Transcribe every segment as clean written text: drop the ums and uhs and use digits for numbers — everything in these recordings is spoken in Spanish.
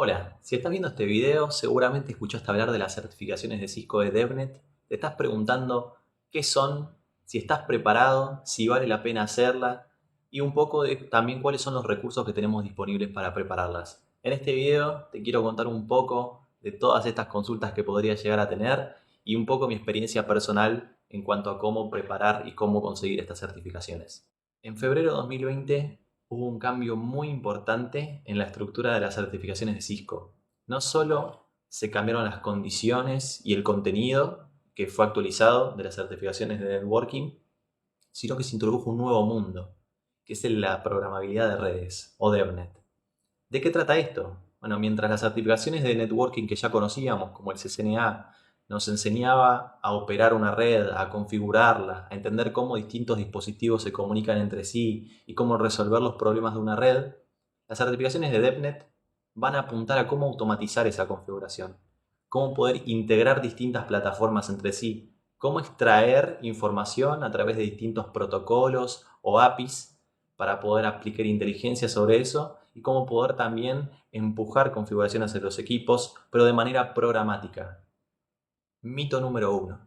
Hola, si estás viendo este video, seguramente escuchaste hablar de las certificaciones de Cisco de DevNet. Te estás preguntando qué son, si estás preparado, si vale la pena hacerla y un poco de también cuáles son los recursos que tenemos disponibles para prepararlas. En este video te quiero contar un poco de todas estas consultas que podría llegar a tener y un poco mi experiencia personal en cuanto a cómo preparar y cómo conseguir estas certificaciones. En febrero de 2020 hubo un cambio muy importante en la estructura de las certificaciones de Cisco. No solo se cambiaron las condiciones y el contenido que fue actualizado de las certificaciones de networking, sino que se introdujo un nuevo mundo, que es la programabilidad de redes o DevNet. ¿De qué trata esto? Bueno, mientras las certificaciones de networking que ya conocíamos, como el CCNA, nos enseñaba a operar una red, a configurarla, a entender cómo distintos dispositivos se comunican entre sí y cómo resolver los problemas de una red, las certificaciones de DevNet van a apuntar a cómo automatizar esa configuración, cómo poder integrar distintas plataformas entre sí, cómo extraer información a través de distintos protocolos o APIs para poder aplicar inteligencia sobre eso y cómo poder también empujar configuraciones en los equipos, pero de manera programática. Mito número 1.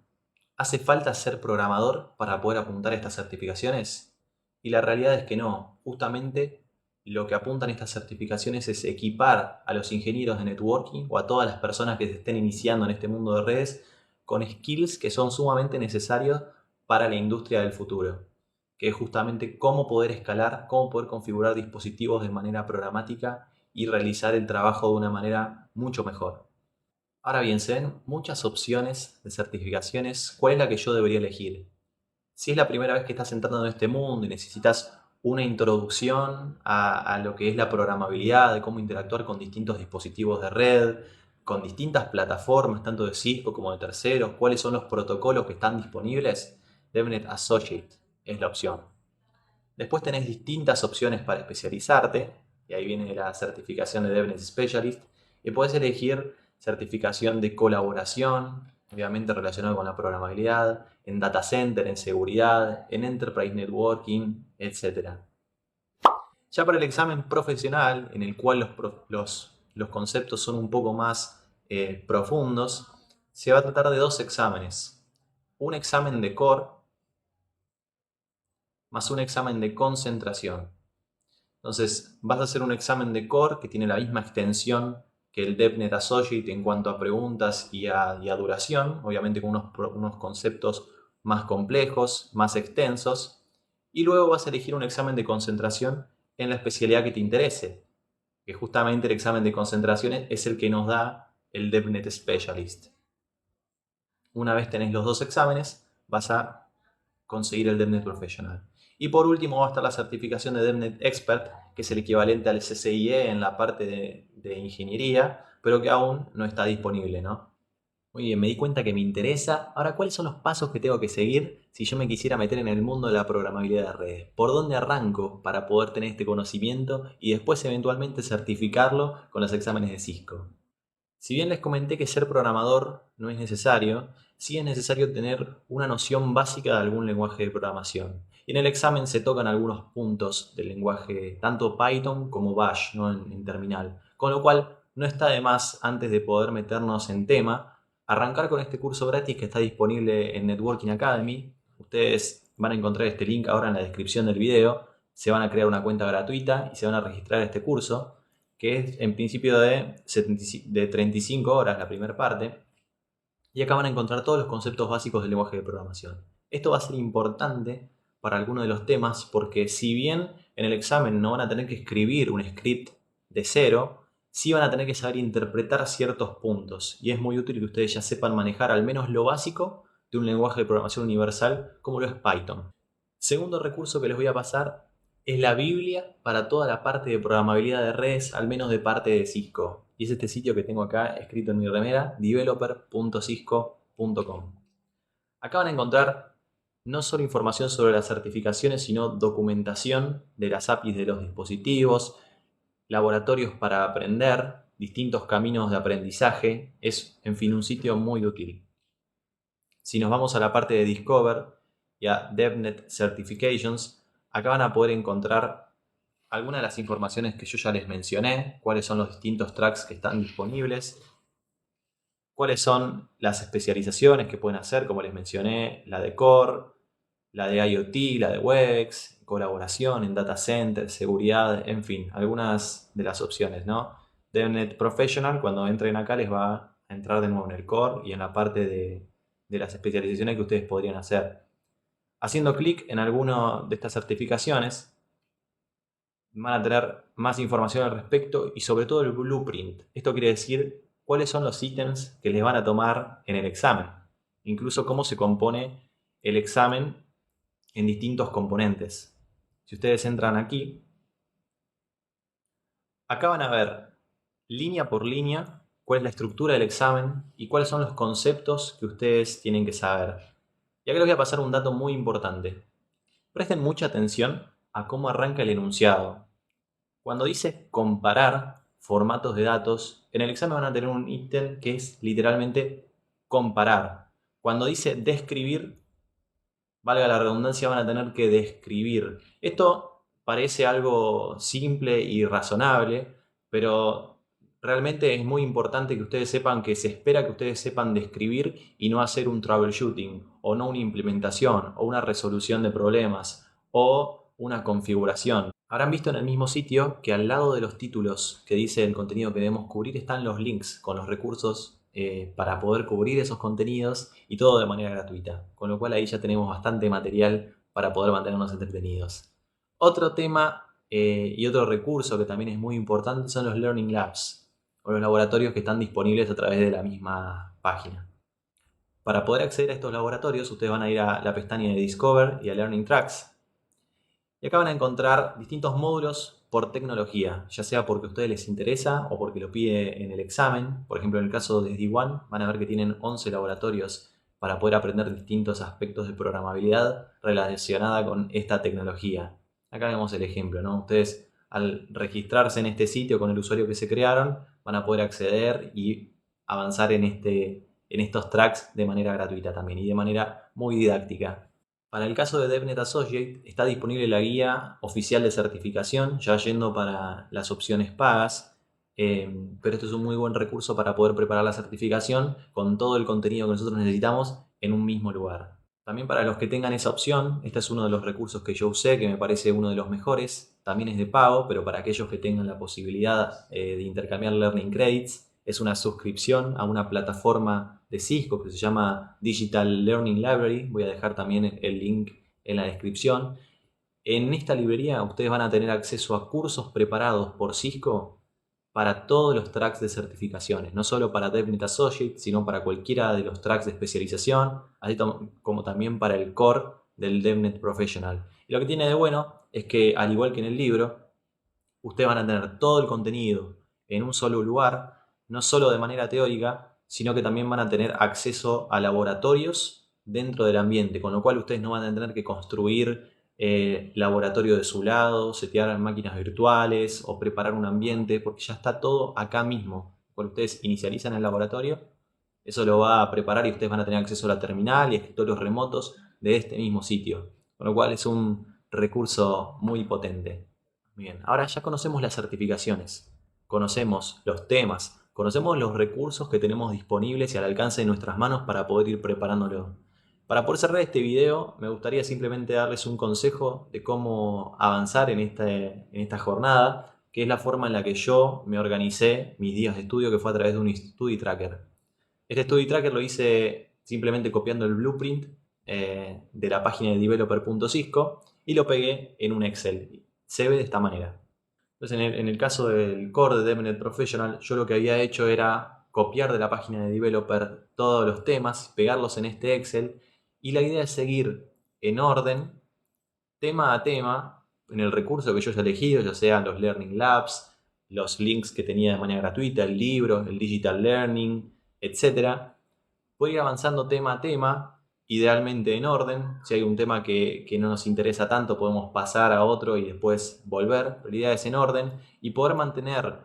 ¿Hace falta ser programador para poder apuntar a estas certificaciones? Y la realidad es que no. Justamente lo que apuntan estas certificaciones es equipar a los ingenieros de networking o a todas las personas que se estén iniciando en este mundo de redes con skills que son sumamente necesarios para la industria del futuro, que es justamente cómo poder escalar, cómo poder configurar dispositivos de manera programática y realizar el trabajo de una manera mucho mejor. Ahora bien, se ven muchas opciones de certificaciones. ¿Cuál es la que yo debería elegir? Si es la primera vez que estás entrando en este mundo y necesitas una introducción a lo que es la programabilidad, de cómo interactuar con distintos dispositivos de red, con distintas plataformas, tanto de Cisco como de terceros, cuáles son los protocolos que están disponibles, DevNet Associate es la opción. Después tenés distintas opciones para especializarte, y ahí viene la certificación de DevNet Specialist, y podés elegir certificación de colaboración, obviamente relacionado con la programabilidad, en data center, en seguridad, en enterprise networking, etc. Ya para el examen profesional, en el cual los conceptos son un poco más profundos, se va a tratar de dos exámenes. Un examen de core más un examen de concentración. Entonces, vas a hacer un examen de core que tiene la misma extensión que el DevNet Associate en cuanto a preguntas y a duración, obviamente con unos conceptos más complejos, más extensos. Y luego vas a elegir un examen de concentración en la especialidad que te interese, que justamente el examen de concentración es el que nos da el DevNet Specialist. Una vez tenés los dos exámenes, vas a conseguir el DevNet Professional. Y por último va a estar la certificación de DevNet Expert, que es el equivalente al CCIE en la parte de ingeniería, pero que aún no está disponible, ¿no? Muy bien, me di cuenta que me interesa. Ahora, ¿cuáles son los pasos que tengo que seguir si yo me quisiera meter en el mundo de la programabilidad de redes? ¿Por dónde arranco para poder tener este conocimiento y después eventualmente certificarlo con los exámenes de Cisco? Si bien les comenté que ser programador no es necesario, sí es necesario tener una noción básica de algún lenguaje de programación. Y en el examen se tocan algunos puntos del lenguaje, tanto Python como Bash, ¿no? en terminal. Con lo cual, no está de más, antes de poder meternos en tema, arrancar con este curso gratis que está disponible en Networking Academy. Ustedes van a encontrar este link ahora en la descripción del video. Se van a crear una cuenta gratuita y se van a registrar a este curso, que es en principio de 35 horas la primera parte, y acá van a encontrar todos los conceptos básicos del lenguaje de programación. Esto va a ser importante para algunos de los temas porque si bien en el examen no van a tener que escribir un script de cero, sí van a tener que saber interpretar ciertos puntos, y es muy útil que ustedes ya sepan manejar al menos lo básico de un lenguaje de programación universal como lo es Python. Segundo recurso que les voy a pasar es la Biblia para toda la parte de programabilidad de redes, al menos de parte de Cisco. Y es este sitio que tengo acá escrito en mi remera, developer.cisco.com. Acá van a encontrar no solo información sobre las certificaciones, sino documentación de las APIs de los dispositivos, laboratorios para aprender, distintos caminos de aprendizaje. Es, en fin, un sitio muy útil. Si nos vamos a la parte de Discover y a DevNet Certifications, acá van a poder encontrar algunas de las informaciones que yo ya les mencioné, cuáles son los distintos tracks que están disponibles, cuáles son las especializaciones que pueden hacer, como les mencioné, la de Core, la de IoT, la de Webex, colaboración en data center, seguridad, en fin, algunas de las opciones, ¿no? DevNet Professional, cuando entren acá, les va a entrar de nuevo en el core y en la parte de las especializaciones que ustedes podrían hacer. Haciendo clic en alguna de estas certificaciones, van a tener más información al respecto y sobre todo el blueprint. Esto quiere decir cuáles son los ítems que les van a tomar en el examen. Incluso cómo se compone el examen en distintos componentes. Si ustedes entran aquí, acá van a ver línea por línea cuál es la estructura del examen y cuáles son los conceptos que ustedes tienen que saber. Y acá les voy a pasar un dato muy importante. Presten mucha atención a cómo arranca el enunciado. Cuando dice comparar formatos de datos, en el examen van a tener un ítem que es literalmente comparar. Cuando dice describir, valga la redundancia, van a tener que describir. Esto parece algo simple y razonable, pero realmente es muy importante que ustedes sepan que se espera que ustedes sepan describir y no hacer un troubleshooting, o no una implementación, o una resolución de problemas, o una configuración. Habrán visto en el mismo sitio que al lado de los títulos que dice el contenido que debemos cubrir están los links con los recursos para poder cubrir esos contenidos y todo de manera gratuita. Con lo cual ahí ya tenemos bastante material para poder mantenernos entretenidos. Otro tema y otro recurso que también es muy importante son los Learning Labs o los laboratorios que están disponibles a través de la misma página. Para poder acceder a estos laboratorios, ustedes van a ir a la pestaña de Discover y a Learning Tracks. Y acá van a encontrar distintos módulos por tecnología, ya sea porque a ustedes les interesa o porque lo pide en el examen. Por ejemplo, en el caso de D1 van a ver que tienen 11 laboratorios para poder aprender distintos aspectos de programabilidad relacionada con esta tecnología. Acá vemos el ejemplo, ¿no? Ustedes al registrarse en este sitio con el usuario que se crearon van a poder acceder y avanzar en estos tracks de manera gratuita también y de manera muy didáctica. Para el caso de DevNet Associate está disponible la guía oficial de certificación, ya yendo para las opciones pagas, pero esto es un muy buen recurso para poder preparar la certificación con todo el contenido que nosotros necesitamos en un mismo lugar. También para los que tengan esa opción, este es uno de los recursos que yo usé, que me parece uno de los mejores, también es de pago, pero para aquellos que tengan la posibilidad de intercambiar Learning Credits, es una suscripción a una plataforma de Cisco que se llama Digital Learning Library. Voy a dejar también el link en la descripción. En esta librería ustedes van a tener acceso a cursos preparados por Cisco para todos los tracks de certificaciones, no solo para DevNet Associate, sino para cualquiera de los tracks de especialización, así como también para el core del DevNet Professional. Y lo que tiene de bueno es que, al igual que en el libro, ustedes van a tener todo el contenido en un solo lugar, no solo de manera teórica, sino que también van a tener acceso a laboratorios dentro del ambiente, con lo cual ustedes no van a tener que construir laboratorio de su lado, setear máquinas virtuales o preparar un ambiente, porque ya está todo acá mismo. Cuando ustedes inicializan el laboratorio, eso lo va a preparar y ustedes van a tener acceso a la terminal y escritorios remotos de este mismo sitio, con lo cual es un recurso muy potente. Bien, ahora ya conocemos las certificaciones, conocemos los temas, conocemos los recursos que tenemos disponibles y al alcance de nuestras manos para poder ir preparándolo. Para poder cerrar este video, me gustaría simplemente darles un consejo de cómo avanzar en esta jornada, que es la forma en la que yo me organicé mis días de estudio, que fue a través de un Study Tracker. Este Study Tracker lo hice simplemente copiando el blueprint de la página de developer.cisco y lo pegué en un Excel. Se ve de esta manera. Entonces, en el caso del core de DevNet Professional, yo lo que había hecho era copiar de la página de developer todos los temas, pegarlos en este Excel, y la idea es seguir en orden, tema a tema, en el recurso que yo haya elegido, ya sean los Learning Labs, los links que tenía de manera gratuita, el libro, el Digital Learning, etc. Voy a ir avanzando tema a tema, idealmente en orden. Si hay un tema que no nos interesa tanto, podemos pasar a otro y después volver. Pero la idea es en orden y poder mantener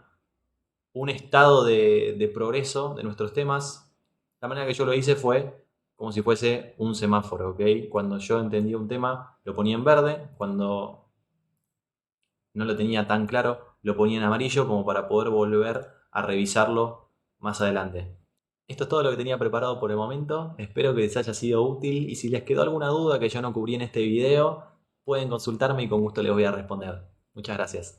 un estado de progreso de nuestros temas. La manera que yo lo hice fue como si fuese un semáforo, ¿ok? Cuando yo entendía un tema, lo ponía en verde. Cuando no lo tenía tan claro, lo ponía en amarillo como para poder volver a revisarlo más adelante. Esto es todo lo que tenía preparado por el momento. Espero que les haya sido útil y si les quedó alguna duda que yo no cubrí en este video, pueden consultarme y con gusto les voy a responder. Muchas gracias.